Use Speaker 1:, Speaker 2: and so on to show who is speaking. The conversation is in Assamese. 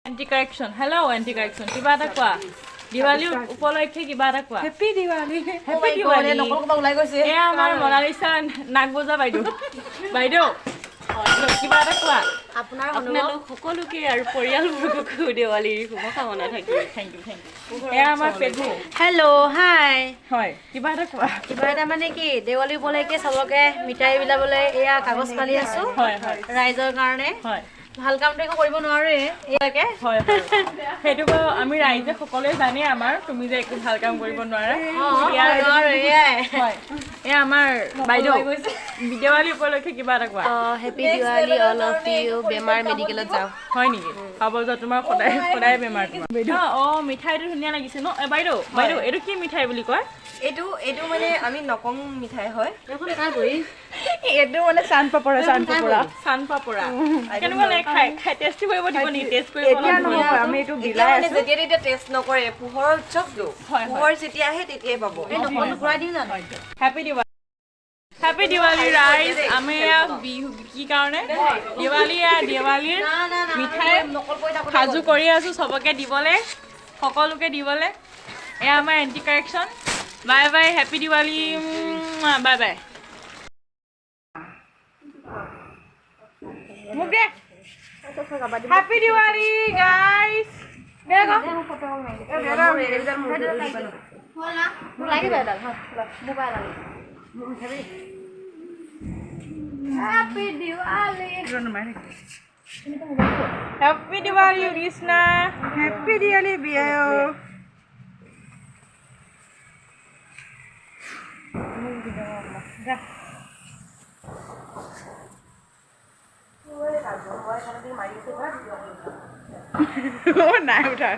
Speaker 1: Anti correction. Hello, anti correction. Kiba ta kwa? Diwali উপলক্ষে কিবা এটা কোৱা
Speaker 2: হ্যাপি দিৱালী
Speaker 1: হ্যাপি দিৱালি
Speaker 2: নকল কবা ওলাই গৈছে
Speaker 1: এ আমাৰ মনালিসা নাক বজা বাইদেউ বাইদেউ কিবা এটা কোৱা
Speaker 2: আপোনাৰ
Speaker 1: আপোনালোক সকলোকে আৰু পৰিয়ালবৰ্গকো দিৱালীৰ শুভকামনা থাকিল থ্যাংক ইউ এ আমাৰ পেগু
Speaker 2: হেল্ল' হাই
Speaker 1: হয় কিবা এটা কোৱা
Speaker 2: কিবা এটা মানে কি দেৱালী উপলক্ষে সবকে মিঠাই বিলাবলৈ এয়া কাগজ পালি আছো
Speaker 1: হয় হয়
Speaker 2: ৰাইজৰ কাৰণে
Speaker 1: হয়
Speaker 2: ভাল কামটো একো কৰিব নোৱাৰে এয়াকে
Speaker 1: হয় হয় সেইটো আমি ৰাইজে সকলোৱে জানে আমাৰ তুমি যে একো ভাল কাম কৰিব নোৱাৰা হয় এ আমাৰ বাইদেউ দেৱালী উপলক্ষে কিবা এটা কোৱা
Speaker 2: happy Diwali all of you বেমাৰ মেডিকেলত যাও
Speaker 1: হয় নেকি পাব যা তোমাৰ সদায় বেমাৰ তোমাৰ বাইদেউ মিঠাইটো ধুনীয়া লাগিছে ন বাইদেউ বাইদেউ এইটো কি মিঠাই বুলি কয়
Speaker 3: এইটো মানে আমি নকং মিঠাই হয়
Speaker 1: এইটো মানে চান পাপৰা কেনেকুৱা লাগে খাই টেষ্ট কৰিব দিব নেকি টেষ্ট কৰিব
Speaker 2: এতিয়া নহয় আমি এইটো বিলাই
Speaker 3: মানে যেতিয়া তেতিয়া টেষ্ট নকৰে পোহৰৰ উৎসৱটো পোহৰ যেতিয়া আহে তেতিয়াই পাব
Speaker 2: ঘূৰাই দিম জানো
Speaker 1: হেপী দিৱালী ৰাইজ আমি বিহু কি কাৰণে দিৱালীৰ মিঠাই সাজু কৰি আছো সবকে দিবলৈ সকলোকে দিবলৈ এয়া আমাৰ anti correction bye bye happy Diwali bye bye মোক দে হেপী দিৱালী গাইজ দে গো
Speaker 2: Happy Diwali.
Speaker 1: Happy Diwali Krishna.
Speaker 2: Happy Diwali Biayo.
Speaker 1: নাই উঠা